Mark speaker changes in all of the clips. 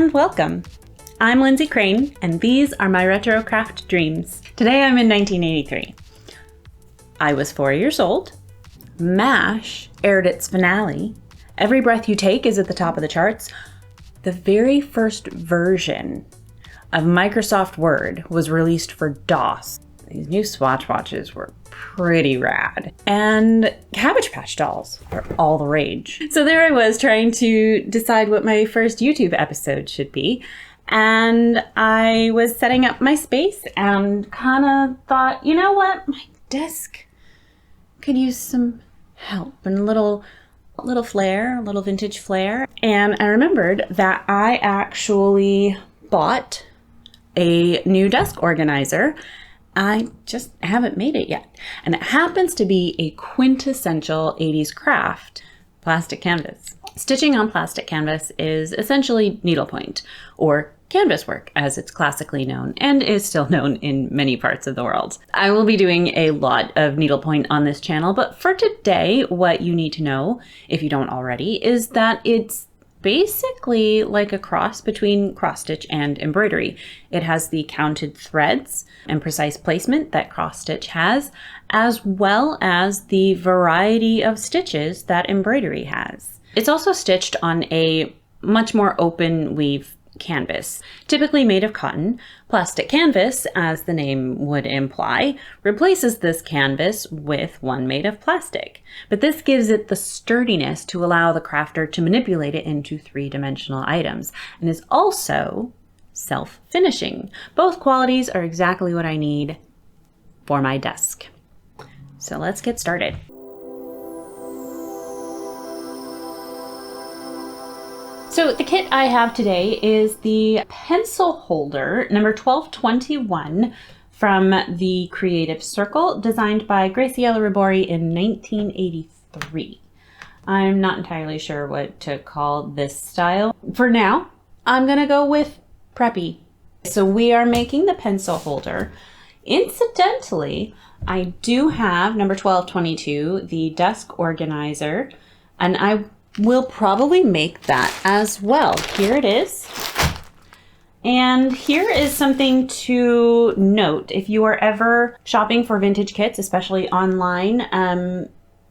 Speaker 1: and welcome. I'm Lindsay Crane, and these are my retro craft dreams. Today I'm in 1983. I was 4 years old. MASH aired its finale. Every Breath You Take is at the top of the charts. The very first version of Microsoft Word was released for DOS. These new Swatch watches were pretty rad. And Cabbage Patch dolls are all the rage. So there I was trying to decide what my first YouTube episode should be. And I was setting up my space and kind of thought, you know what? My desk could use some help and a little flair, a little vintage flair. And I remembered that I actually bought a new desk organizer. I just haven't made it yet. And it happens to be a quintessential 80s craft, plastic canvas. Stitching on plastic canvas is essentially needlepoint, or canvas work as it's classically known, and is still known in many parts of the world. I will be doing a lot of needlepoint on this channel, but for today, what you need to know, if you don't already, is that it's basically like a cross between cross stitch and embroidery. It has the counted threads and precise placement that cross stitch has, as well as the variety of stitches that embroidery has. It's also stitched on a much more open weave canvas, typically made of cotton. Plastic canvas, as the name would imply, replaces this canvas with one made of plastic. But this gives it the sturdiness to allow the crafter to manipulate it into three-dimensional items, and is also self-finishing. Both qualities are exactly what I need for my desk. So let's get started. So the kit I have today is the pencil holder number 1221 from the Creative Circle, designed by Graciela Rebori in 1983. I'm not entirely sure what to call this style. For now, I'm gonna go with preppy. So we are making the pencil holder. Incidentally, I do have number 1222, the desk organizer, and I will probably make that as well. Here it is. And here is something to note. If you are ever shopping for vintage kits, especially online,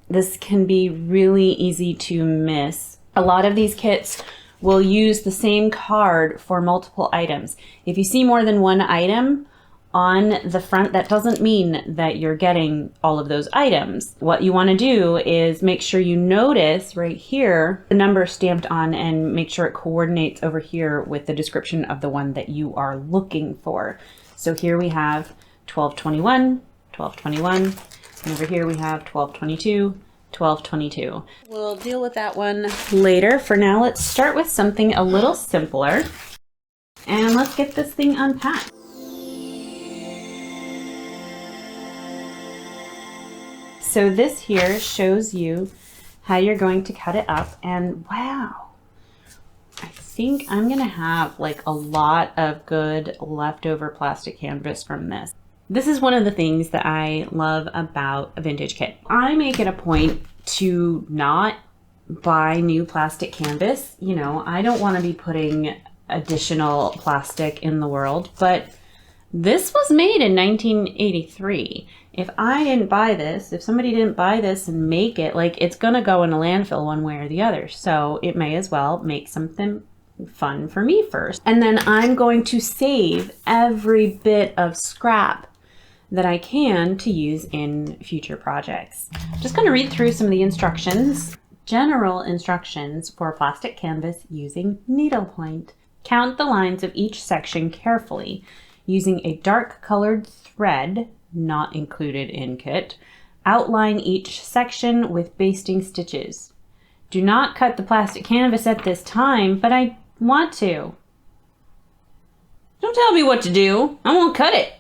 Speaker 1: this can be really easy to miss. A lot of these kits will use the same card for multiple items. If you see more than one item on the front, that doesn't mean that you're getting all of those items. What you want to do is make sure you notice right here the number stamped on, and make sure it coordinates over here with the description of the one that you are looking for. So here we have 1221, 1221, and over here we have 1222, 1222. We'll deal with that one later. For now, let's start with something a little simpler, and let's get this thing unpacked. So this here shows you how you're going to cut it up, and wow, I think I'm gonna have like a lot of good leftover plastic canvas from this. This is one of the things that I love about a vintage kit. I make it a point to not buy new plastic canvas. You know, I don't want to be putting additional plastic in the world, but this was made in 1983. If I didn't buy this, if somebody didn't buy this and make it, like, it's gonna go in a landfill one way or the other. So it may as well make something fun for me first. And then I'm going to save every bit of scrap that I can to use in future projects. Just gonna read through some of the instructions. General instructions for plastic canvas using needlepoint. Count the lines of each section carefully using a dark colored thread, not included in kit. Outline each section with basting stitches. Do not cut the plastic canvas at this time, but I want to. Don't tell me what to do. I won't cut it.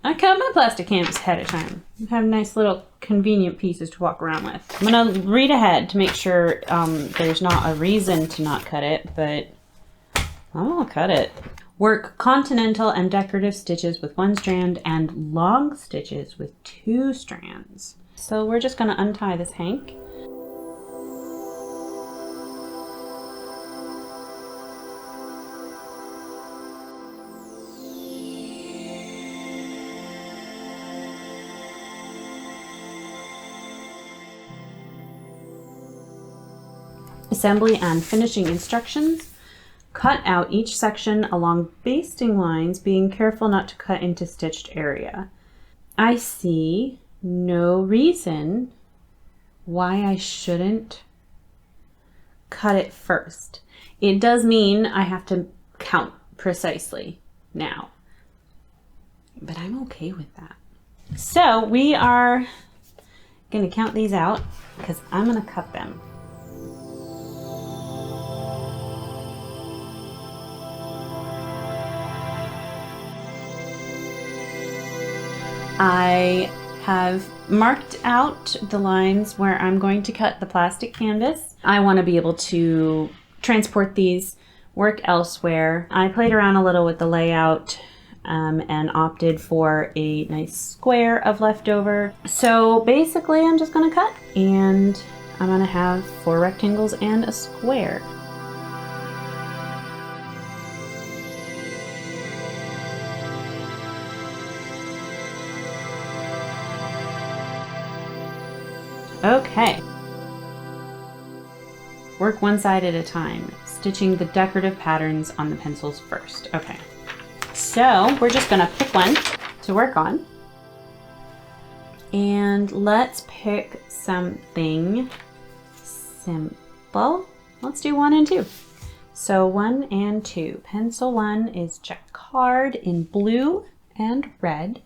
Speaker 1: I cut my plastic canvas ahead of time. I have nice little convenient pieces to walk around with. I'm gonna read ahead to make sure there's not a reason to not cut it, but I'm gonna cut it. Work continental and decorative stitches with one strand and long stitches with 2 strands. So we're just gonna untie this hank. assembly and finishing instructions. Cut out each section along basting lines, being careful not to cut into stitched area. I see no reason why I shouldn't cut it first. It does mean I have to count precisely now, but I'm okay with that. So we are going to count these out because I'm going to cut them. I have marked out the lines where I'm going to cut the plastic canvas. I want to be able to transport these, work elsewhere. I played around a little with the layout and opted for a nice square of leftover. So basically I'm just going to cut, and I'm going to have 4 rectangles and a square. Okay. Work one side at a time, stitching the decorative patterns on the pencils first. Okay. So we're just gonna pick one to work on. And let's pick something simple. Let's do 1 and 2. So 1 and 2. Pencil 1 is jacquard in blue and red.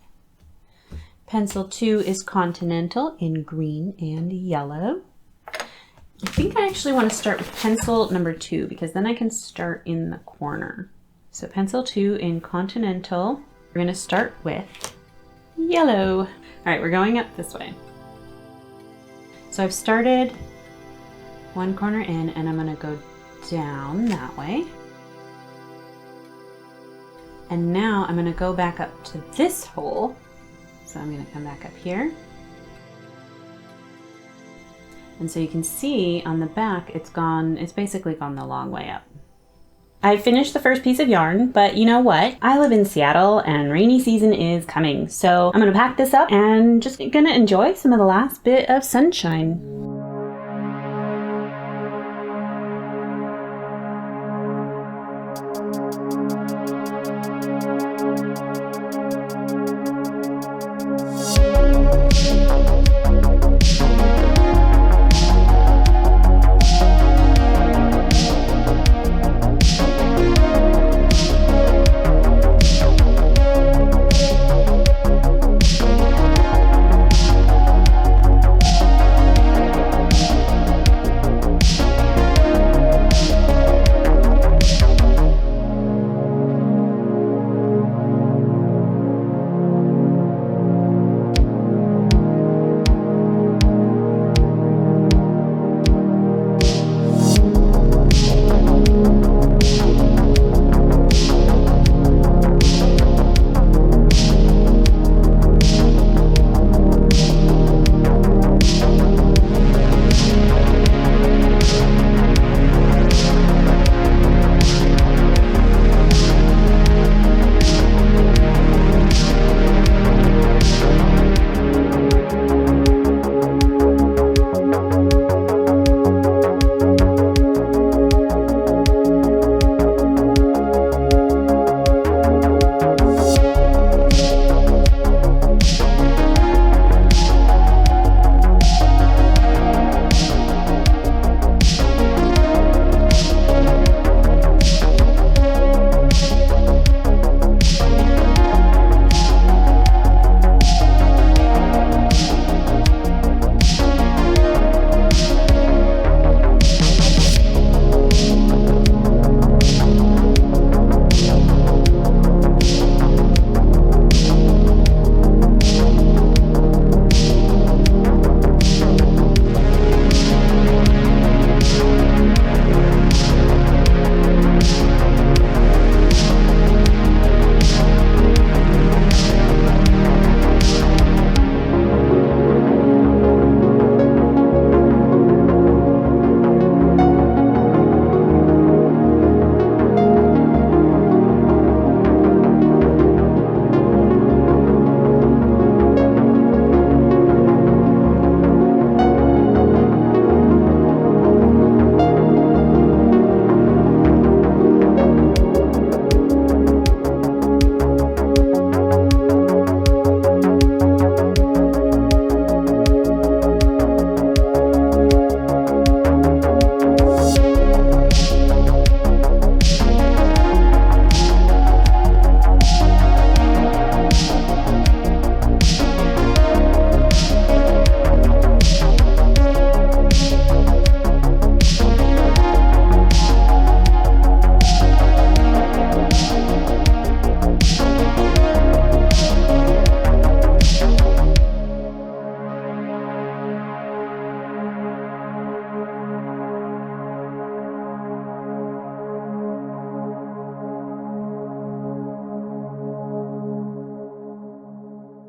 Speaker 1: Pencil 2 is continental in green and yellow. I think I actually want to start with pencil number 2 because then I can start in the corner. So pencil 2 in continental, we're going to start with yellow. All right, we're going up this way. So I've started one corner in, and I'm going to go down that way. And now I'm going to go back up to this hole. So I'm going to come back up here. And so you can see on the back, it's basically gone the long way up. I finished the first piece of yarn, but you know what? I live in Seattle and rainy season is coming. So I'm going to pack this up and just going to enjoy some of the last bit of sunshine.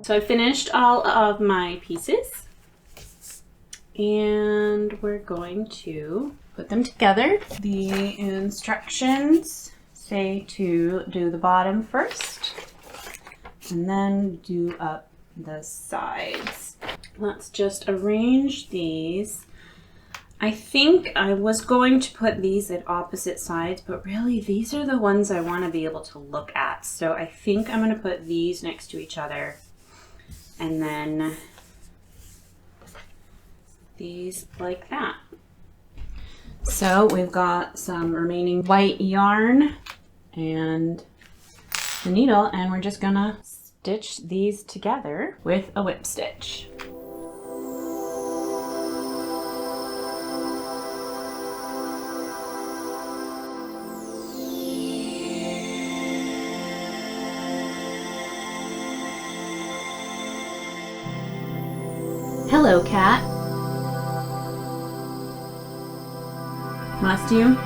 Speaker 1: So I finished all of my pieces and we're going to put them together. The instructions say to do the bottom first and then do up the sides. Let's just arrange these. I think I was going to put these at opposite sides, but really these are the ones I want to be able to look at. So I think I'm going to put these next to each other and then these like that. So we've got some remaining white yarn and the needle, and we're just gonna stitch these together with a whip stitch. Hello, cat. Must you?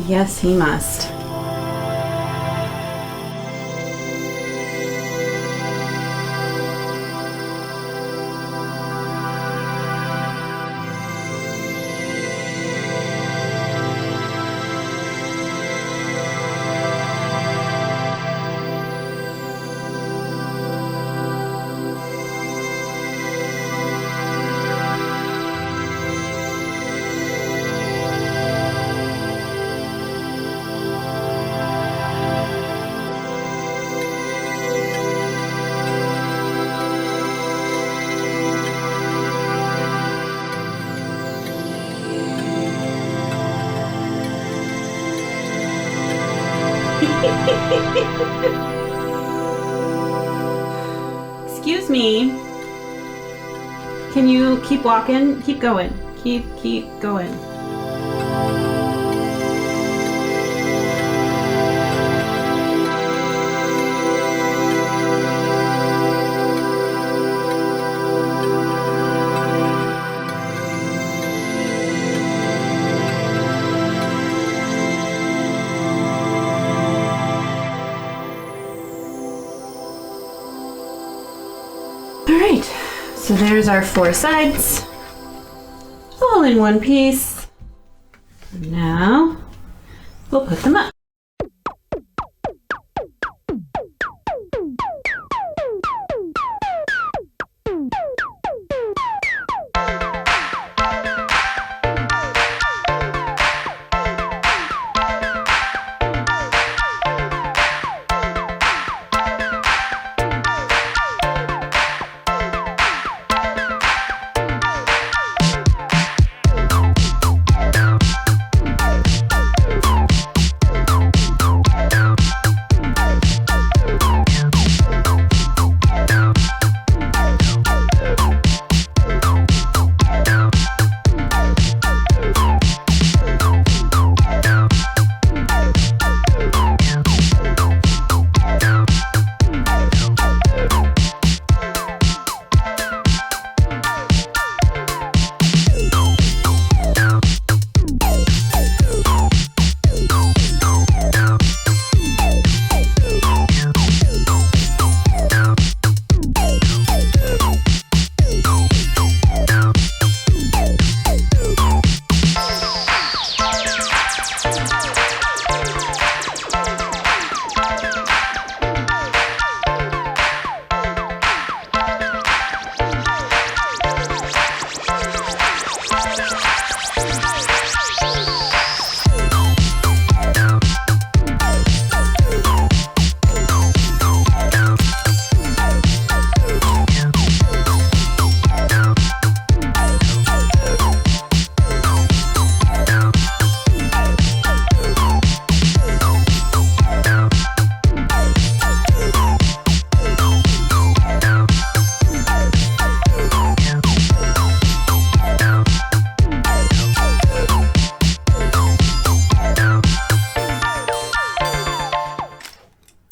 Speaker 1: Yes, he must. Excuse me. Can you keep walking? Keep going. Keep going. Alright, so there's our 4 sides, all in one piece. Now, we'll put them up.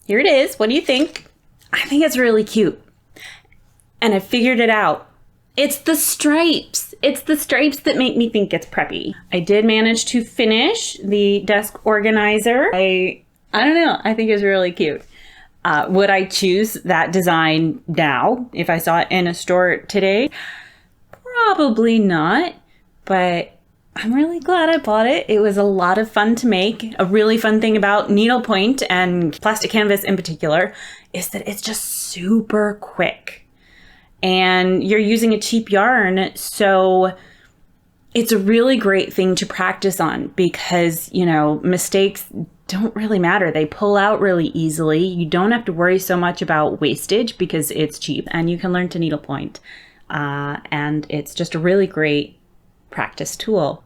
Speaker 1: Here it is. What do you think? I think it's really cute. And I figured it out. It's the stripes. It's the stripes that make me think it's preppy. I did manage to finish the desk organizer. I I don't know. I think it's really cute. Would I choose that design now if I saw it in a store today? Probably not, but I'm really glad I bought it. It was a lot of fun to make. A really fun thing about needlepoint and plastic canvas in particular is that it's just super quick. And you're using a cheap yarn, so it's a really great thing to practice on because, you know, mistakes don't really matter. They pull out really easily. You don't have to worry so much about wastage because it's cheap and you can learn to needlepoint. And it's just a really great practice tool.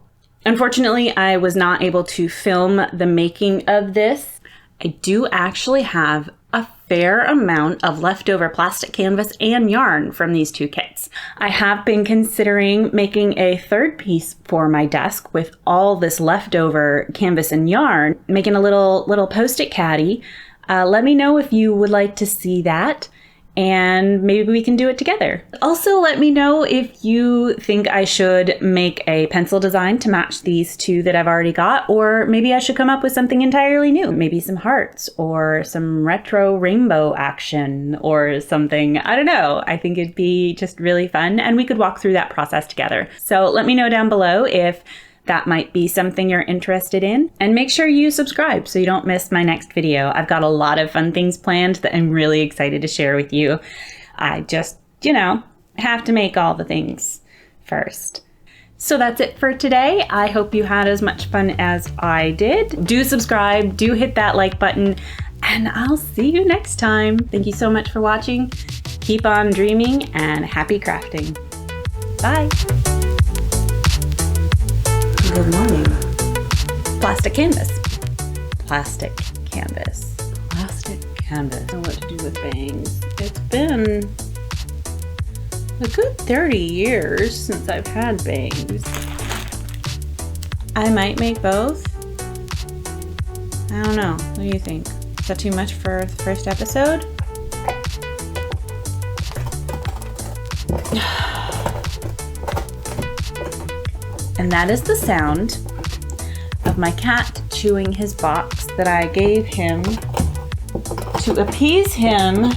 Speaker 1: Unfortunately, I was not able to film the making of this. I do actually have a fair amount of leftover plastic canvas and yarn from these two kits. I have been considering making a third piece for my desk with all this leftover canvas and yarn, making a little post-it caddy. Let me know if you would like to see that, and maybe we can do it together. Also, let me know if you think I should make a pencil design to match these two that I've already got, or maybe I should come up with something entirely new. Maybe some hearts or some retro rainbow action or something. I don't know. I think it'd be just really fun and we could walk through that process together. So let me know down below if that might be something you're interested in. And make sure you subscribe so you don't miss my next video. I've got a lot of fun things planned that I'm really excited to share with you. I just, you know, have to make all the things first. So that's it for today. I hope you had as much fun as I did. Do subscribe, do hit that like button, and I'll see you next time. Thank you so much for watching. Keep on dreaming and happy crafting. Bye. Good morning. Plastic canvas. Plastic canvas. Plastic canvas. I don't know what to do with bangs. It's been a good 30 years since I've had bangs. I might make both. I don't know. What do you think? Is that too much for the first episode? And that is the sound of my cat chewing his box that I gave him to appease him